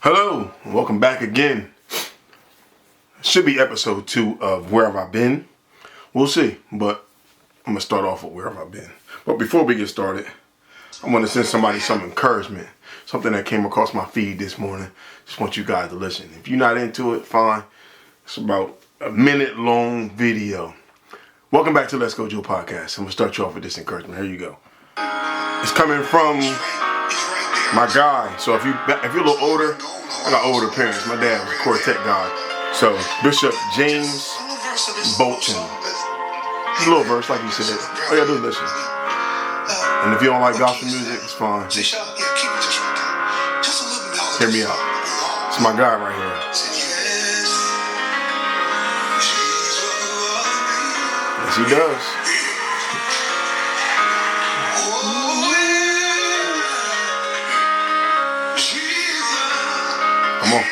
Hello, and welcome back again. Should be episode 2 of Where Have I Been? We'll see, but I'm going to start off with Where Have I Been? But before we get started, I want to send somebody some encouragement. Something that came across my feed this morning. Just want you guys to listen. If you're not into it, fine. It's about a minute long video. Welcome back to Let's Go Joe Podcast. I'm going to start you off with this encouragement. Here you go. It's coming from my guy. So if you're a little older, I got older parents. My dad was a quartet guy. So Bishop James Bolton. Just a little verse, like you said. All you gotta do is listen. And if you don't like gospel music, it's fine. Just hear me out. It's my guy right here. Yes, he does. Come on.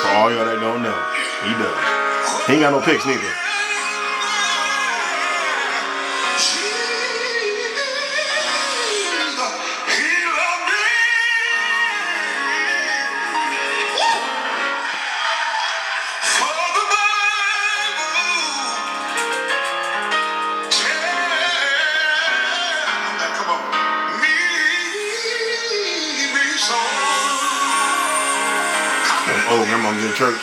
For all y'all that don't know, he does. He ain't got no picks neither. Oh, grandma's in church.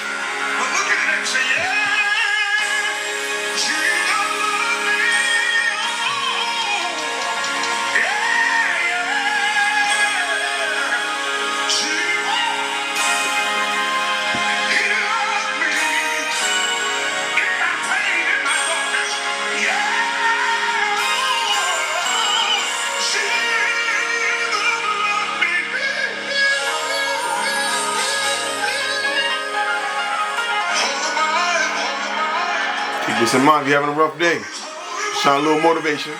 Keep this in mind if you're having a rough day. Shine a little motivation.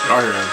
Y'all hear him?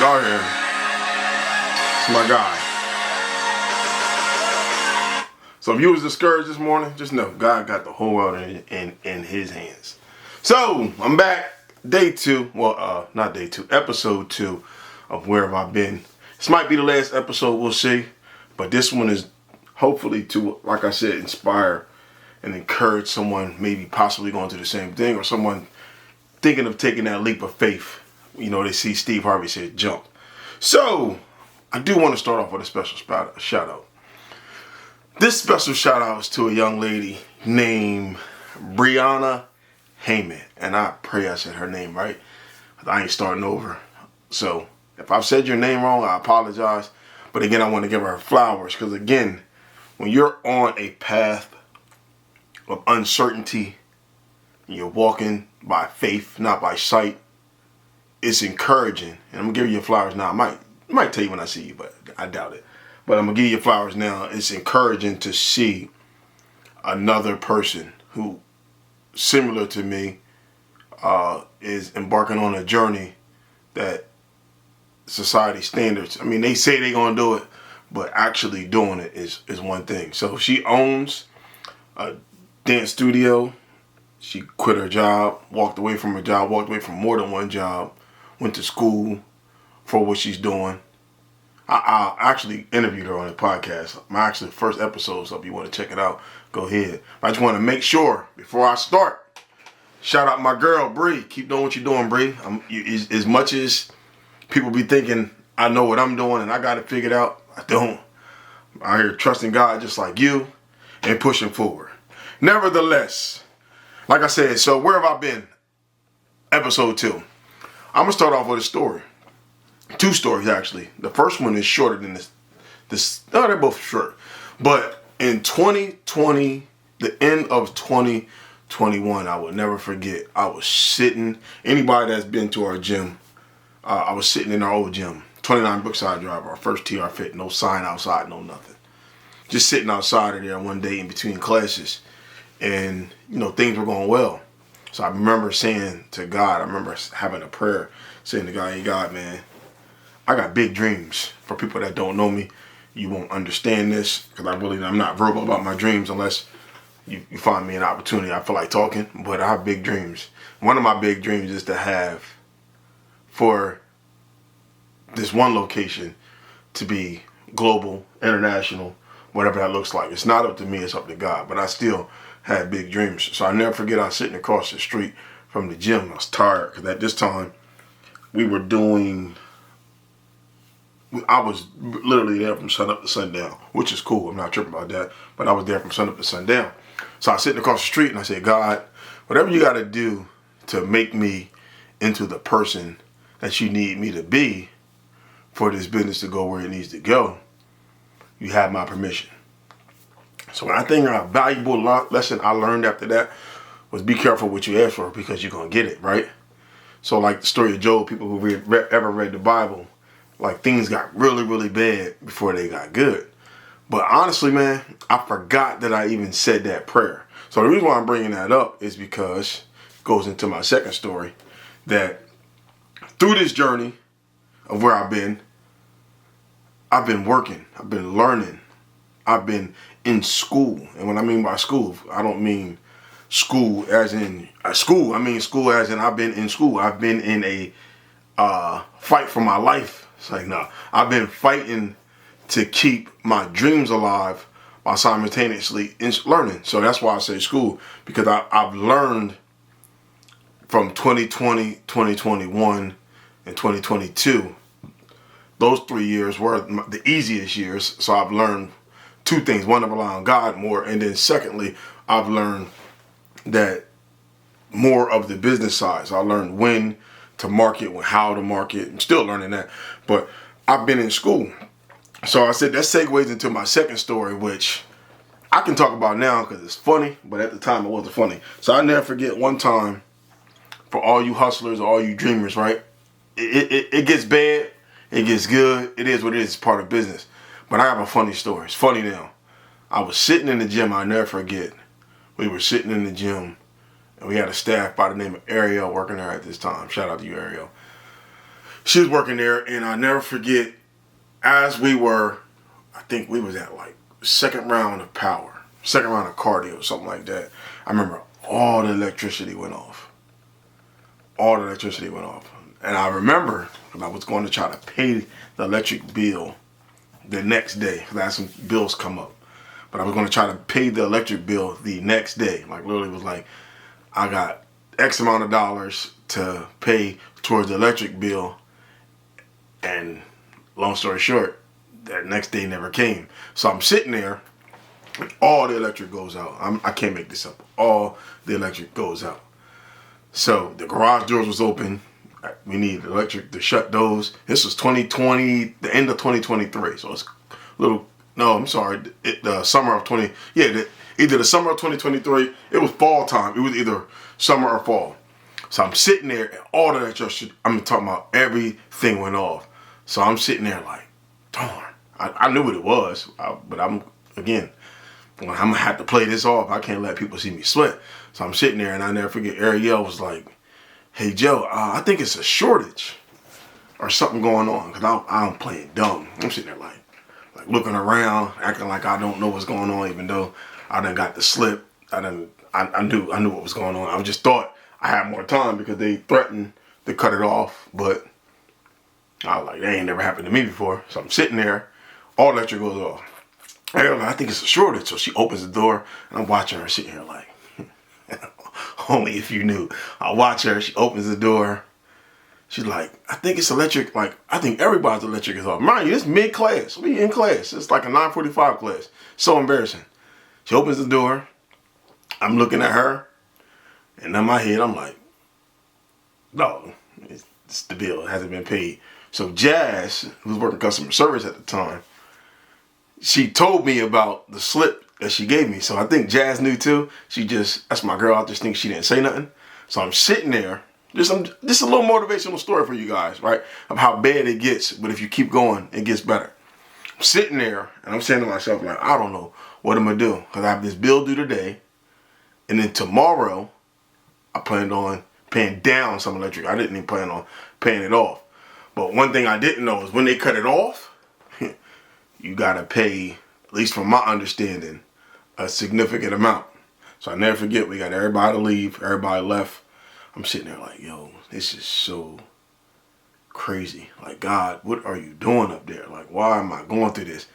Y'all hear him? It's my guy. So if you was discouraged this morning, just know God got the whole world in his hands. So I'm back. Day 2. Well, not day 2. Episode 2 of Where Have I Been? This might be the last episode. We'll see. But this one is hopefully to, like I said, inspire and encourage someone maybe possibly going through the same thing, or someone thinking of taking that leap of faith. They see Steve Harvey said jump. So I do want to start off with a special shout out. This special shout out is to a young lady named Brianna Heyman. And I pray I said her name right. I ain't starting over. So if I've said your name wrong, I apologize. But again, I want to give her flowers. Because again, when you're on a path of uncertainty, and you're walking by faith, not by sight, it's encouraging. And I'm going to give you your flowers now. I might tell you when I see you, but I doubt it. But I'm going to give you your flowers now. It's encouraging to see another person who, similar to me, is embarking on a journey that society standards. I mean, they say they're going to do it, but actually doing it is one thing. So she owns a dance studio. She quit her job, walked away from her job, walked away from more than one job, went to school for what she's doing. I actually interviewed her on a podcast. My actually first episode, so if you want to check it out, go ahead. I just want to make sure before I start, shout out my girl, Bree. Keep doing what you're doing, Bree. As much as people be thinking I know what I'm doing and I got it figured out, I don't. I'm here trusting God just like you and pushing forward. Nevertheless, like I said, so where have I been? Episode 2. I'm going to start off with a story. 2 stories, actually. The first one is shorter than this. No, they're both short. But in 2020, the end of 2021, I will never forget. I was sitting, anybody that's been to our gym, I was sitting in our old gym, 29 Brookside Drive, our first TR Fit, no sign outside, no nothing. Just sitting outside of there one day in between classes. And, things were going well. So I remember saying to God, I remember having a prayer, saying to God, hey, God, man, I got big dreams. For people that don't know me, you won't understand this because I'm not verbal about my dreams unless you find me an opportunity. I feel like talking, but I have big dreams. One of my big dreams is to have for this one location to be global, international, whatever that looks like. It's not up to me, it's up to God, but I still had big dreams. So I never forget I was sitting across the street from the gym. I was tired because at this time I was literally there from sun up to sundown, which is cool. I'm not tripping about that. But I was there from sun up to sundown. So I was sitting across the street and I said, God, whatever you got to do to make me into the person that you need me to be for this business to go where it needs to go, you have my permission. So I think a valuable lesson I learned after that was be careful what you ask for because you're going to get it, right? So like the story of Job, people who ever read the Bible, like things got really, really bad before they got good. But honestly, man, I forgot that I even said that prayer. So the reason why I'm bringing that up is because it goes into my second story, that through this journey of where I've been working, I've been learning, I've been in school. And when I mean by school, I don't mean school as in school. I mean school as in I've been in school. I've been in a fight for my life. It's like, no, I've been fighting to keep my dreams alive while simultaneously learning. So that's why I say school, because I've learned from 2020, 2021, and 2022. Those 3 years were the easiest years. So I've learned 2 things. One, to rely on God more. And then secondly, I've learned that more of the business side. So I learned when to market, how to market. I'm still learning that. But I've been in school. So I said that segues into my second story, which I can talk about now because it's funny, but at the time it wasn't funny. So I never forget one time, for all you hustlers, all you dreamers, right? It gets bad, it gets good. It is what it is. It's part of business. But I have a funny story. It's funny now. I was sitting in the gym. I'll never forget. We were sitting in the gym, and we had a staff by the name of Ariel working there at this time. Shout out to you, Ariel. She was working there, and I'll never forget, as we were, I think we was at like second round of power, second round of cardio, something like that. I remember all the electricity went off. All the electricity went off. And I remember I was going to try to pay the electric bill the next day because I had some bills come up. but I was going to try to pay the electric bill the next day. Like literally was like, I got X amount of dollars to pay towards the electric bill, and long story short, that next day never came. So I'm sitting there, and all the electric goes out. I can't make this up. All the electric goes out. So the garage doors was open. We need electric to shut those. This was 2020, the end of 2023. So it's a little, no, I'm sorry, the summer of 20, yeah, either the summer of 2023, it was fall time. It was either summer or fall. So I'm sitting there and all of that just, I'm talking about everything went off. So I'm sitting there like, darn, I knew what it was, but I'm going to have to play this off. I can't let people see me sweat. So I'm sitting there and I never forget, Ariel was like, hey Joe, I think it's a shortage or something going on, because I'm playing dumb. I'm sitting there like looking around, acting like I don't know what's going on, even though I done got the slip. I knew what was going on. I just thought I had more time because they threatened to cut it off, but I was like, that ain't never happened to me before. So I'm sitting there, all electric goes off. I think it's a shortage. So she opens the door and I'm watching her sitting here like, only if you knew. I watch her, she opens the door. She's like, I think it's electric. Like, I think everybody's electric is off. Mind you, it's mid-class. We in class. It's like a 9:45 class. So embarrassing. She opens the door. I'm looking at her. And in my head, I'm like, no, it's the bill. It hasn't been paid. So Jazz, who was working customer service at the time, she told me about the slip that she gave me. So I think Jazz knew too. That's my girl. I just think she didn't say nothing. So I'm sitting there. Just a little motivational story for you guys, right? Of how bad it gets, but if you keep going, it gets better. I'm sitting there and I'm saying to myself, like, I don't know what I'm gonna do, because I have this bill due today, and then tomorrow I planned on paying down some electric. I didn't even plan on paying it off. But one thing I didn't know is when they cut it off, you gotta pay, at least from my understanding, a significant amount. So I never forget, we got everybody to leave, everybody left. I'm sitting there like, yo, this is so crazy. Like, God, what are you doing up there? Like, why am I going through this?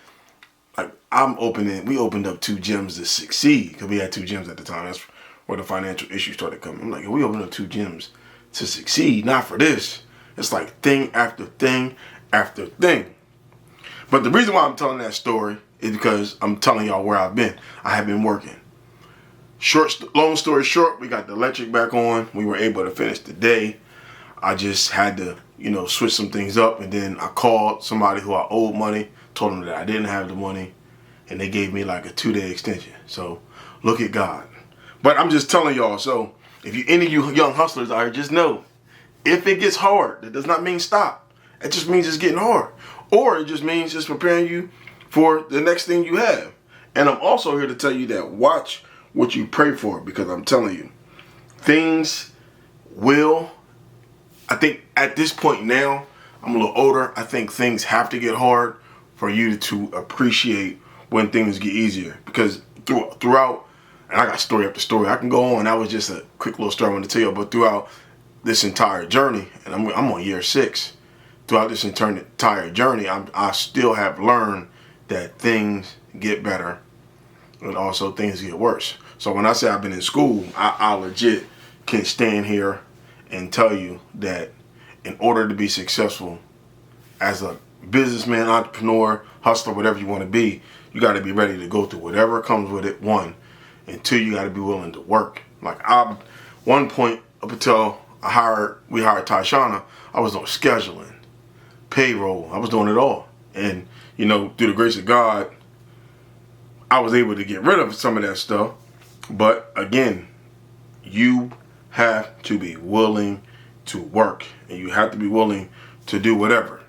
Like, we opened up 2 gyms to succeed, because we had 2 gyms at the time. That's where the financial issues started coming. I'm like, we opened up 2 gyms to succeed, not for this. It's like thing after thing after thing. But the reason why I'm telling that story is because I'm telling y'all where I've been. I have been working. Long story short, we got the electric back on. We were able to finish the day. I just had to, switch some things up. And then I called somebody who I owed money, told them that I didn't have the money, and they gave me like a 2-day extension. So look at God. But I'm just telling y'all, so if any of you young hustlers out here, just know, if it gets hard, that does not mean stop. It just means it's getting hard. Or it just means just preparing you for the next thing you have. And I'm also here to tell you that watch what you pray for, because I'm telling you, things will, I think at this point now, I'm a little older, I think things have to get hard for you to appreciate when things get easier. Because throughout, and I got story after story, I can go on, that was just a quick little story I want to tell you, but throughout this entire journey, and I'm on year 6, throughout this entire journey, I still have learned that things get better, and also things get worse. So when I say I've been in school, I legit can stand here and tell you that in order to be successful as a businessman, entrepreneur, hustler, whatever you want to be, you got to be ready to go through whatever comes with it, 1. And 2, you got to be willing to work. Like, one point up until we hired Tyshana, I was on scheduling, payroll, I was doing it all. And, through the grace of God, I was able to get rid of some of that stuff. But again, you have to be willing to work, and you have to be willing to do whatever.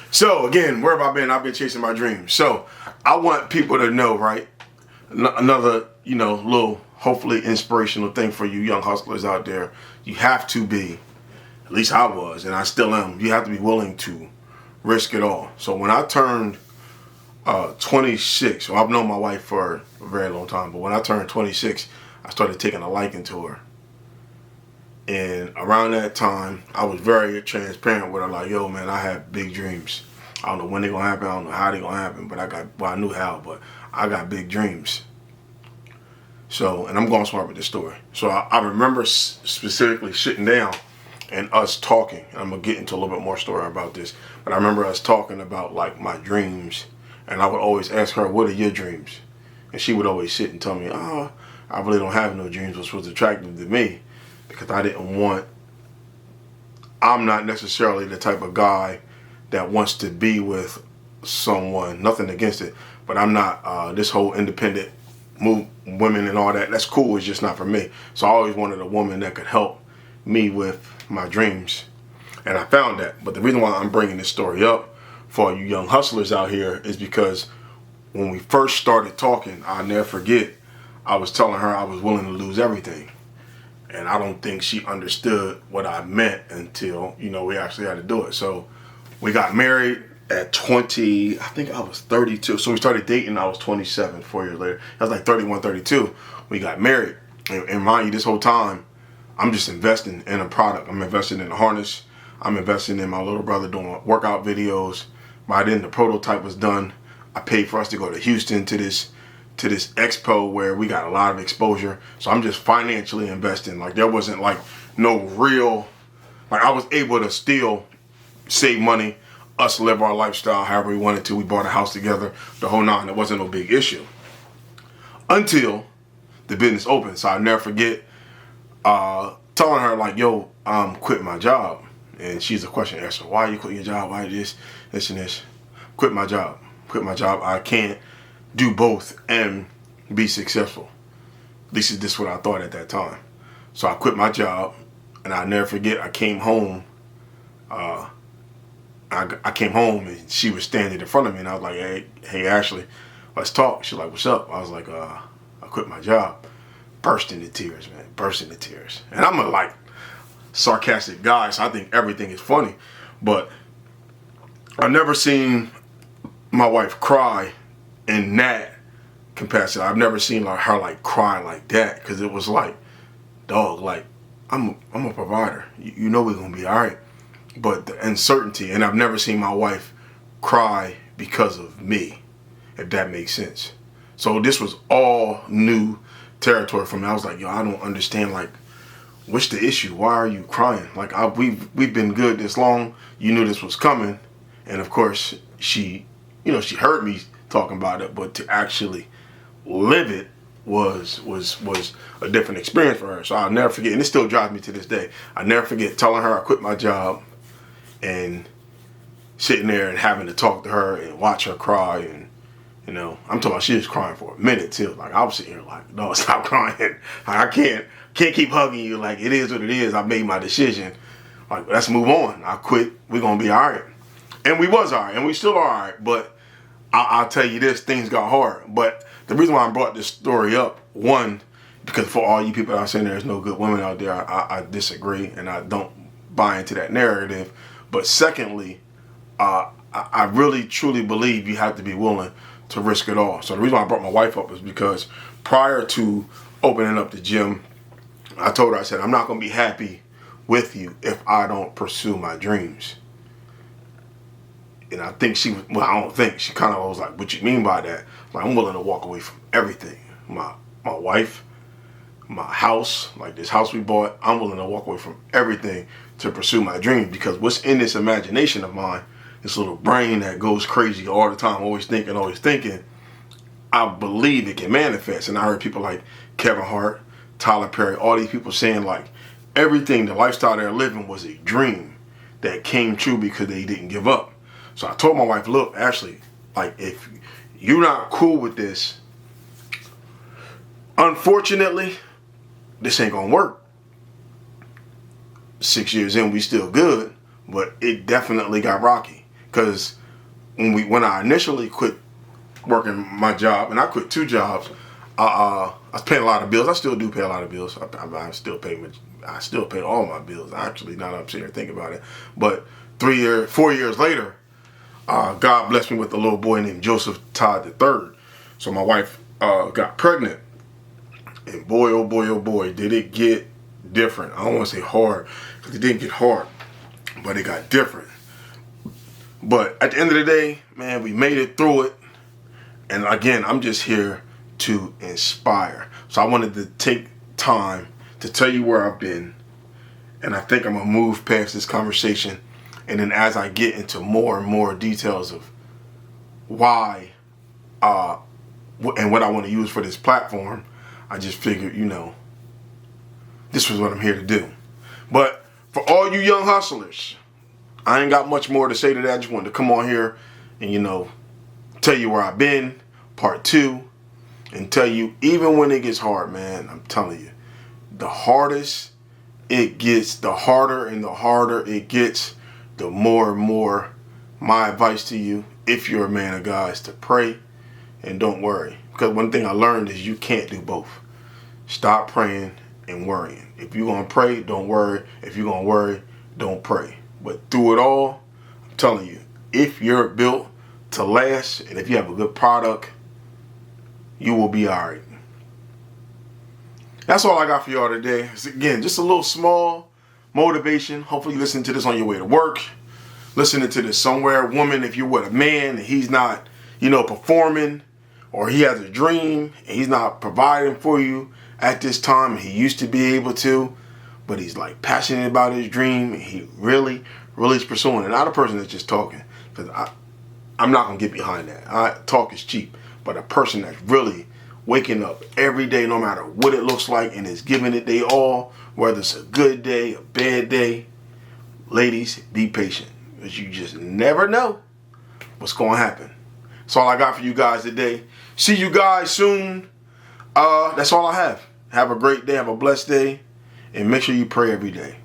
So again, where have I been? I've been chasing my dreams. So I want people to know, right? Another, little hopefully inspirational thing for you young hustlers out there. You have to be, at least I was, and I still am, you have to be willing to risk it all. So when I turned 26, well, I've known my wife for a very long time, but when I turned 26, I started taking a liking to her. And around that time, I was very transparent with her, like, yo, man, I have big dreams. I don't know when they're gonna happen. I don't know how they're gonna happen. But I knew how. But I got big dreams. So, and I'm going smart with this story. So I remember specifically sitting down and us talking. And I'm gonna get into a little bit more story about this. But I remember us talking about like my dreams. And I would always ask her, "What are your dreams?" And she would always sit and tell me, "Oh, I really don't have no dreams," which was attractive to me because I'm not necessarily the type of guy that wants to be with someone. Nothing against it, but I'm not this whole independent women and all that. That's cool. It's just not for me. So I always wanted a woman that could help me with my dreams, and I found that. But the reason why I'm bringing this story up for all you young hustlers out here is because when we first started talking, I'll never forget, I was telling her I was willing to lose everything. And I don't think she understood what I meant until, we actually had to do it. So we got married at 20, I think I was 32. So we started dating, I was 27, 4 years later. I was like 31, 32. We got married. And mind you, this whole time, I'm just investing in a product. I'm investing in a harness. I'm investing in my little brother doing workout videos. By then, the prototype was done. I paid for us to go to Houston to this expo where we got a lot of exposure. So I'm just financially investing. Like there wasn't like no real, like I was able to still save money, us live our lifestyle however we wanted to. We bought a house together, the whole nine. It wasn't no big issue until the business opened. So I'll never forget telling her like, "Yo, I'm quitting my job." And she's a question answer. "Why are you quitting your job? Why this and this?" Quit my job. I can't do both and be successful. At least this is what I thought at that time. So I quit my job, and I'll never forget, I came home. I came home, and she was standing in front of me, and I was like, hey, Ashley, let's talk. She's like, "What's up?" I was like, I quit my job. Burst into tears, man. Burst into tears. And I'm a like sarcastic guy, so I think everything is funny. But I've never seen my wife cry in that capacity. I've never seen her like cry like that, because it was like, dog, like I'm a provider. You know we're gonna be all right. But the uncertainty, and I've never seen my wife cry because of me, if that makes sense. So this was all new territory for me. I was like, yo, I don't understand. Like, what's the issue? Why are you crying? Like we've been good this long. You knew this was coming, and of course she heard me talking about it, but to actually live it was a different experience for her. So I'll never forget, and it still drives me to this day. I never forget telling her I quit my job and sitting there and having to talk to her and watch her cry. And I'm talking about she was crying for a minute too. Like I was sitting here like, no, stop crying. I can't keep hugging you. Like it is what it is. I made my decision. Like let's move on. I quit. We're gonna be all right. And we was all right, and we still are all right. But I'll tell you this, things got hard. But the reason why I brought this story up, one, because for all you people that are saying there's no good women out there, I disagree, and I don't buy into that narrative. But secondly, I really truly believe you have to be willing to risk it all. So the reason why I brought my wife up is because prior to opening up the gym, I told her, I said, I'm not going to be happy with you if I don't pursue my dreams. And I think she was, well, I don't think, she kind of was like, what you mean by that? Like, I'm willing to walk away from everything. My wife, my house, like this house we bought, I'm willing to walk away from everything to pursue my dream, because what's in this imagination of mine, this little brain that goes crazy all the time, always thinking, I believe it can manifest. And I heard people like Kevin Hart, Tyler Perry, all these people saying like everything, the lifestyle they're living was a dream that came true because they didn't give up. So I told my wife, look, Ashley, like if you're not cool with this, unfortunately, this ain't gonna work. 6 years in, we still good, but it definitely got rocky. Because when I initially quit working my job, and I quit 2 jobs, I was paying a lot of bills. I still do pay a lot of bills. I still pay all my bills. Actually, now that I'm sitting here thinking about it. But 4 years later, God blessed me with a little boy named Joseph Todd III. So my wife got pregnant. And boy, oh boy, did it get different. I don't want to say hard, because it didn't get hard, but it got different. But at the end of the day, man, we made it through it. And again, I'm just here to inspire. So I wanted to take time to tell you where I've been. And I think I'm going to move past this conversation. And then as I get into more and more details of why and what I want to use for this platform, I just figured, this was what I'm here to do. But for all you young hustlers, I ain't got much more to say to that. I just wanted to come on here and, tell you where I've been, part 2, and tell you, even when it gets hard, man, I'm telling you, the hardest it gets, the harder and the harder it gets, the more and more my advice to you, if you're a man of God, is to pray and don't worry. Because one thing I learned is you can't do both. Stop praying and worrying. If you're going to pray, don't worry. If you're going to worry, don't pray. But through it all, I'm telling you, if you're built to last and if you have a good product, you will be all right. That's all I got for y'all today. Again, just a little small motivation. Hopefully you listen to this on your way to work. Listening to this somewhere. Woman, if you're with a man and he's not, performing, or he has a dream and he's not providing for you at this time, and he used to be able to, but he's like passionate about his dream and he really is pursuing it. Not a person that's just talking. Because I'm not going to get behind that. Talk is cheap. But a person that's really waking up every day, no matter what it looks like, and is giving it their all, whether it's a good day, a bad day. Ladies, be patient, because you just never know what's going to happen. That's all I got for you guys today. See you guys soon. That's all I have. Have a great day. Have a blessed day. And make sure you pray every day.